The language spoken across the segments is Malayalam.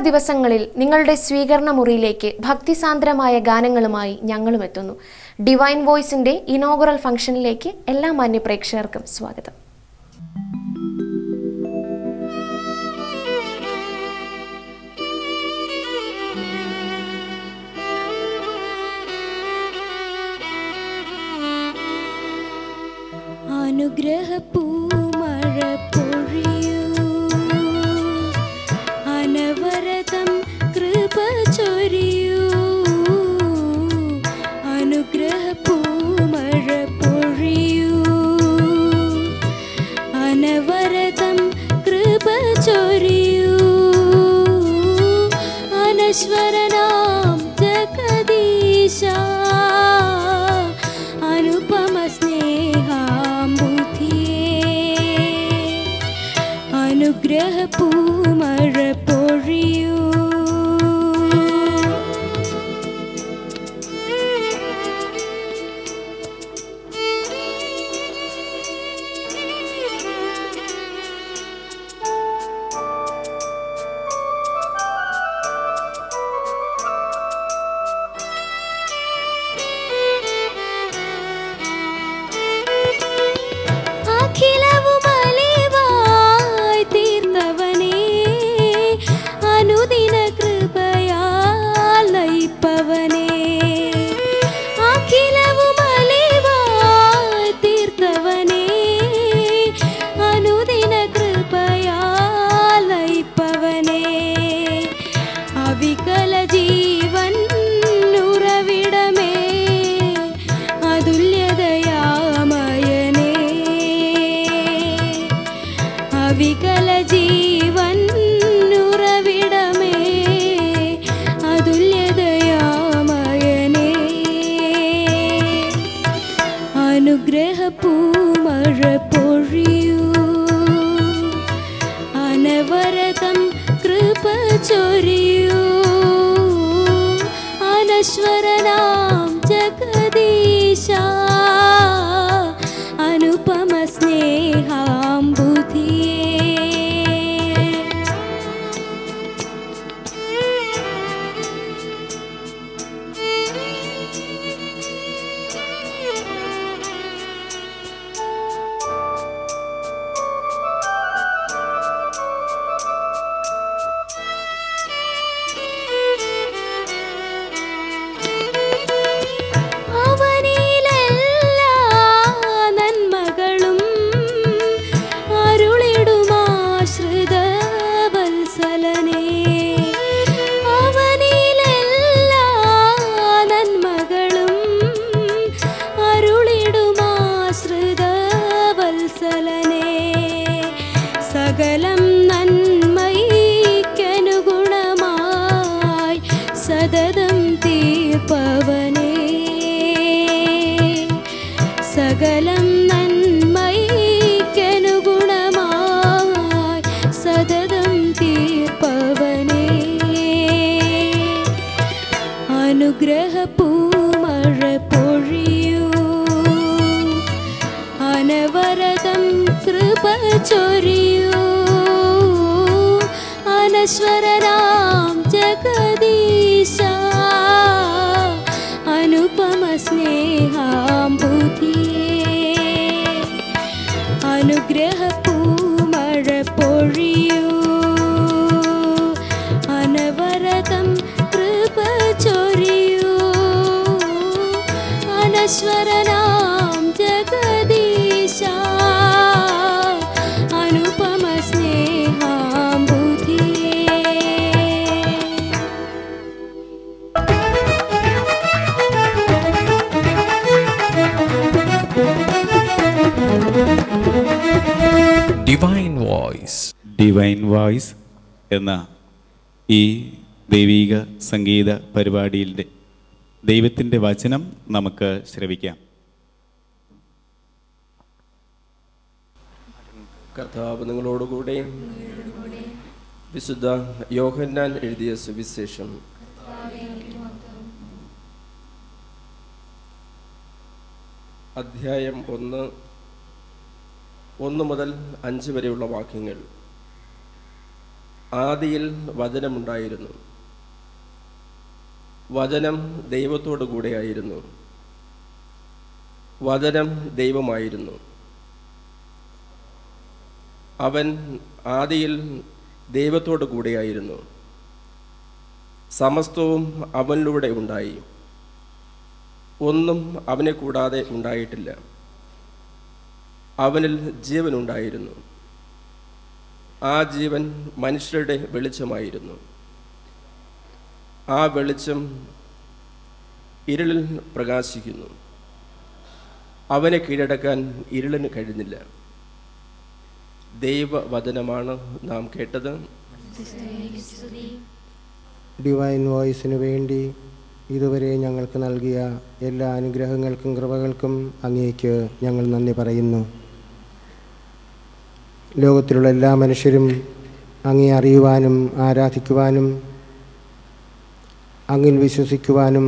ദിവസങ്ങളിൽ നിങ്ങളുടെ സ്വീകരണ മുറിയിലേക്ക് ഭക്തിസാന്ദ്രമായ ഗാനങ്ങളുമായി ഞങ്ങളും എത്തുന്നു. ഡിവൈൻ വോയ്സിന്റെ ഇനോഗറൽ ഫംഗ്ഷനിലേക്ക് എല്ലാ മാന്യ പ്രേക്ഷകർക്കും സ്വാഗതം. അനുഗ്രഹപ്പൂമഴ പൊഴിയൂ, അനവരതം കൃപ ചൊരിയൂ. അനുഗ്രഹപ്പൂമഴ പൊഴിയൂ, അനവരതം കൃപ ചൊരിയൂ. അനശ്വരനാം ജഗദീശ, അനുപമ അനുഗ്രഹപ്പൂമഴ പൊഴിയൂ. അനുഗ്രഹപ്പൂമഴ പൊഴിയൂ, അനവരതം കൃപ ചൊരിയൂ. അനശ്വരനാം ജഗദീശ, അനുപമ സ്നേഹാംബുധിയേ. സകലം നന്മയ്ക്കനുഗുണമായി സതതം തീർപ്പവനേ. സകലം നന്മയ്ക്കനുഗുണമായി സതതം തീർപ്പവനേ. അനുഗ്രഹപ്പൂമഴ പൊഴിയൂ, അനവരതം കൃപ ചൊരിയൂ. അനശ്വരനാം ജഗദീശ, അനുപമ സ്നേഹാംബുധിയേ. അനുഗ്രഹപ്പൂമഴ പൊഴിയൂ, അനവരതം കൃപ ചൊരിയൂ. അനശ്വരനാം ജഗദീശ, അനുപമ സ്നേഹാംബുധിയേ. ഡിവൈൻ വോയ്സ് എന്ന ഈ ദൈവീക സംഗീത പരിപാടിയിലെ ദൈവത്തിൻ്റെ വചനം നമുക്ക് ശ്രവിക്കാം. കർത്താവ് നിങ്ങളോടുകൂടെ. വിശുദ്ധ യോഹന്നാൻ എഴുതിയ സുവിശേഷം അധ്യായം 1 മുതൽ 5 വരെയുള്ള വാക്യങ്ങൾ. ആദിയിൽ വചനമുണ്ടായിരുന്നു. വചനം ദൈവത്തോടു കൂടെയായിരുന്നു. വചനം ദൈവമായിരുന്നു. അവൻ ആദിയിൽ ദൈവത്തോടു കൂടെയായിരുന്നു. സമസ്തവും അവനിലൂടെ ഉണ്ടായി. ഒന്നും അവനെ കൂടാതെ ഉണ്ടായിട്ടില്ല. അവനിൽ ജീവനുണ്ടായിരുന്നു. ആ ജീവൻ മനുഷ്യരുടെ വെളിച്ചമായിരുന്നു. ആ വെളിച്ചം ഇരുളിൽ പ്രകാശിക്കുന്നു. അവനെ കീഴടക്കാൻ ഇരുളിന് കഴിഞ്ഞില്ല. ദൈവവചനമാണ് നാം കേട്ടത്. ഡിവൈൻ വോയിസിനു വേണ്ടി ഇതുവരെ ഞങ്ങൾക്ക് നൽകിയ എല്ലാ അനുഗ്രഹങ്ങൾക്കും കൃപകൾക്കും അങ്ങേക്ക് ഞങ്ങൾ നന്ദി പറയുന്നു. ലോകത്തിലുള്ള എല്ലാ മനുഷ്യരും അങ്ങേ അറിയുവാനും ആരാധിക്കുവാനും അങ്ങിൽ വിശ്വസിക്കുവാനും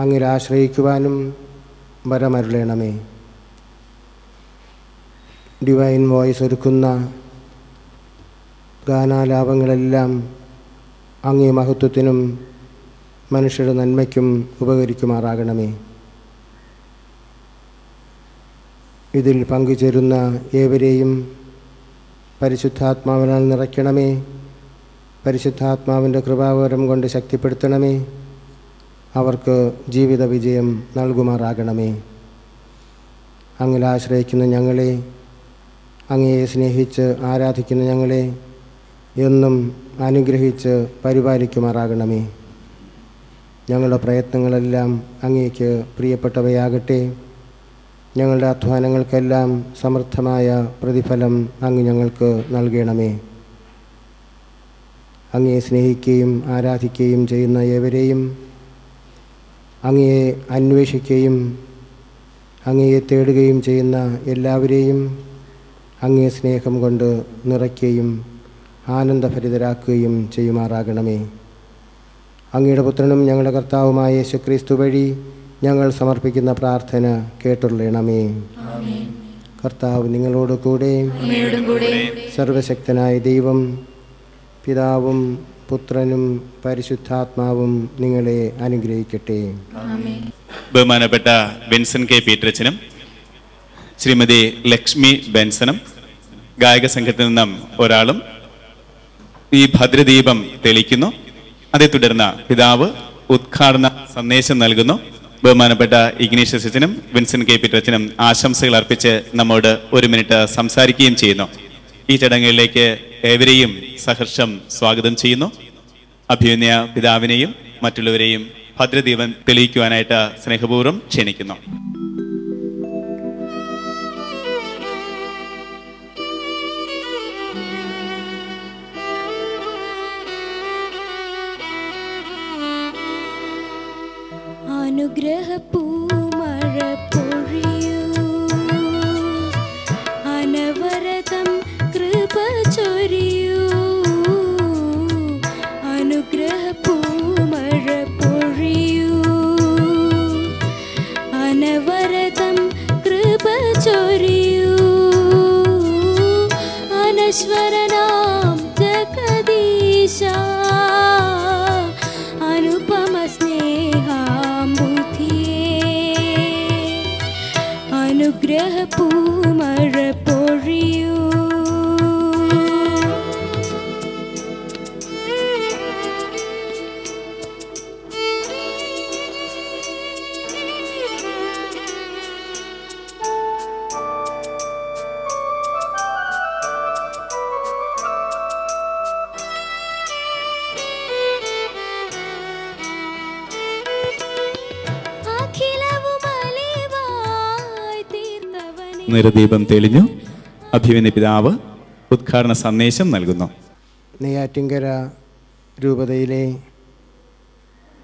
അങ്ങിൽ ആശ്രയിക്കുവാനും വരമരുളണമേ. ഡിവൈൻ വോയിസ് ഒരുക്കുന്ന ഗാനാലാപങ്ങളെല്ലാം അങ്ങേ മഹത്വത്തിനും മനുഷ്യരുടെ നന്മയ്ക്കും ഉപകരിക്കുമാറാകണമേ. ഇതിൽ പങ്കുചേരുന്ന ഏവരെയും പരിശുദ്ധാത്മാവിനാൽ നിറയ്ക്കണമേ. പരിശുദ്ധാത്മാവിൻ്റെ കൃപാവരം കൊണ്ട് ശക്തിപ്പെടുത്തണമേ. അവർക്ക് ജീവിത വിജയം നൽകുമാറാകണമേ. അങ്ങിൽ ആശ്രയിക്കുന്ന ഞങ്ങളെ, അങ്ങയെ സ്നേഹിച്ച് ആരാധിക്കുന്ന ഞങ്ങളെ എന്നും അനുഗ്രഹിച്ച് പരിപാലിക്കുമാറാകണമേ. ഞങ്ങളുടെ പ്രയത്നങ്ങളെല്ലാം അങ്ങേക്ക് പ്രിയപ്പെട്ടവയാകട്ടെ. ഞങ്ങളുടെ അധ്വാനങ്ങൾക്കെല്ലാം സമൃദ്ധമായ പ്രതിഫലം അങ്ങ് ഞങ്ങൾക്ക് നൽകണമേ. അങ്ങയെ സ്നേഹിക്കുകയും ആരാധിക്കുകയും ചെയ്യുന്ന ഏവരെയും, അങ്ങയെ അന്വേഷിക്കുകയും അങ്ങയെ തേടുകയും ചെയ്യുന്ന എല്ലാവരെയും അങ്ങേ സ്നേഹം കൊണ്ട് നിറയ്ക്കുകയും ആനന്ദഭരിതരാക്കുകയും ചെയ്യുമാറാകണമേ. അങ്ങയുടെ പുത്രനും ഞങ്ങളുടെ കർത്താവുമായ യേശുക്രിസ്തു വഴി ഞങ്ങൾ സമർപ്പിക്കുന്ന പ്രാർത്ഥന കേട്ടുള്ളണമേ. കർത്താവ് നിങ്ങളോട് കൂടെ. സർവശക്തനായ ദൈവം പിതാവും പുത്രനും പരിശുദ്ധാത്മാവും നിങ്ങളെ അനുഗ്രഹിക്കട്ടെ. ബഹുമാനപ്പെട്ട ബെൻസൺ കെ പീറ്ററച്ചനും ശ്രീമതി ലക്ഷ്മി ബെൻസനും ഗായക സംഘത്തിൽ നിന്നും ഒരാളും ഈ ഭദ്രദീപം തെളിക്കുന്നു. അതേ തുടർന്ന് പിതാവ് ഉദ്ഘാടന സന്ദേശം നൽകുന്നു. ബഹുമാനപ്പെട്ട ഇഗ്നീഷ്യസ് അച്ഛനും വിൻസെന്റ് കെ പീറ്ററച്ചനും ആശംസകൾ അർപ്പിച്ച് നമ്മോട് ഒരു മിനിറ്റ് സംസാരിക്കുകയും ചെയ്യുന്നു. ഈ ചടങ്ങുകളിലേക്ക് ഏവരെയും സഹർഷം സ്വാഗതം ചെയ്യുന്നു. അഭിമന്യ പിതാവിനെയും മറ്റുള്ളവരെയും ഭദ്രദീപം തെളിയിക്കുവാനായിട്ട് സ്നേഹപൂർവ്വം ക്ഷണിക്കുന്നു. അനുഗ്രഹപ്പൂമഴ പൊഴിയൂ, അനവരതം കൃപ ചൊരിയൂ. അനുഗ്രഹപ്പൂമഴ പൊഴിയൂ, അനവരതം കൃപ ചൊരിയൂ. അനശ്വരനാം ജഗദീശ, അനുപമ അനുഗ്രഹപ്പൂമഴ പൊഴിയൂ. നിറദീപം തെളിഞ്ഞു. അഭിമന്യ പിതാവ് ഉദ്ഘാടന സന്ദേശം നൽകുന്നു. നെയ്യാറ്റിൻകര രൂപതയിലെ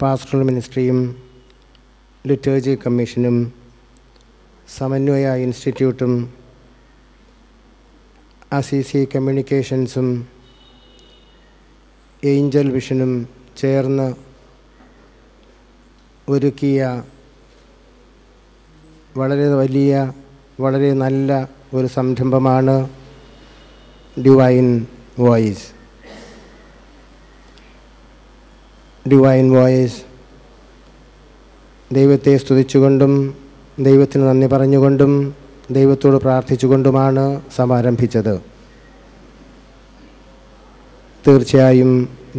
പാസ്റ്ററൽ മിനിസ്ട്രിയും ലിറ്റേർജി കമ്മീഷനും സമന്വയ ഇൻസ്റ്റിറ്റ്യൂട്ടും അസിസി കമ്മ്യൂണിക്കേഷൻസും ഏഞ്ചൽ വിഷനും ചേർന്ന് ഒരുക്കിയ വളരെ നല്ല ഒരു സംരംഭമാണ് ഡിവൈൻ വോയിസ്. ഡിവൈൻ വോയിസ് ദൈവത്തെ സ്തുതിച്ചുകൊണ്ടും ദൈവത്തിന് നന്ദി പറഞ്ഞുകൊണ്ടും ദൈവത്തോട് പ്രാർത്ഥിച്ചുകൊണ്ടുമാണ് സമാരംഭിച്ചത്. തീർച്ചയായും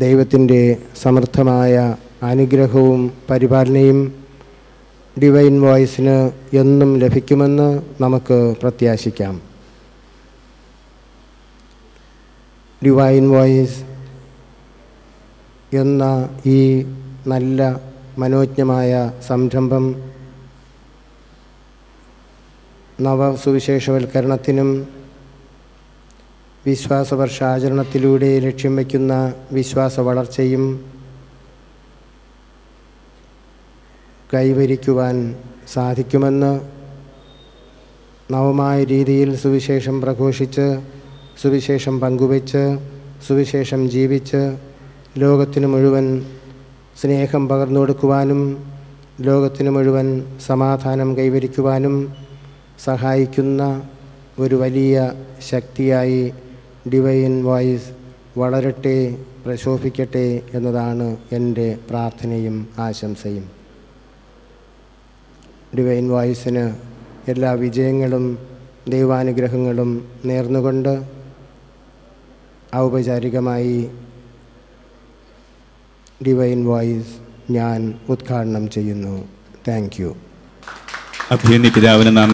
ദൈവത്തിൻ്റെ സമൃദ്ധമായ അനുഗ്രഹവും പരിപാലനയും ഡിവൈൻ വോയിസിന് എന്നും ലഭിക്കുമെന്ന് നമുക്ക് പ്രത്യാശിക്കാം. ഡിവൈൻ വോയിസ് എന്ന ഈ നല്ല മനോജ്ഞമായ സംരംഭം നവസുവിശേഷവൽക്കരണത്തിനും വിശ്വാസവർഷാചരണത്തിലൂടെ ലക്ഷ്യം വയ്ക്കുന്ന വിശ്വാസ വളർച്ചയും കൈവരിക്കുവാൻ സാധിക്കുമെന്ന് നവമായ രീതിയിൽ സുവിശേഷം പ്രഘോഷിച്ച്, സുവിശേഷം പങ്കുവച്ച്, സുവിശേഷം ജീവിച്ച് ലോകത്തിന് മുഴുവൻ സ്നേഹം പകർന്നു കൊടുക്കുവാനും ലോകത്തിന് മുഴുവൻ സമാധാനം കൈവരിക്കുവാനും സഹായിക്കുന്ന ഒരു വലിയ ശക്തിയായി ഡിവൈൻ വോയിസ് വളരട്ടെ, പ്രശോഭിക്കട്ടെ എന്നതാണ് എൻ്റെ പ്രാർത്ഥനയും ആശംസയും. ഡിവൈൻ വോയിസിന് എല്ലാ വിജയങ്ങളും ദൈവാനുഗ്രഹങ്ങളും നേർന്നുകൊണ്ട് ഔപചാരികമായി ഡിവൈൻ വോയിസ് ഞാൻ ഉദ്ഘാടനം ചെയ്യുന്നു. Thank you. അഭിനന്ദി പിതാവിന് നന്ദി.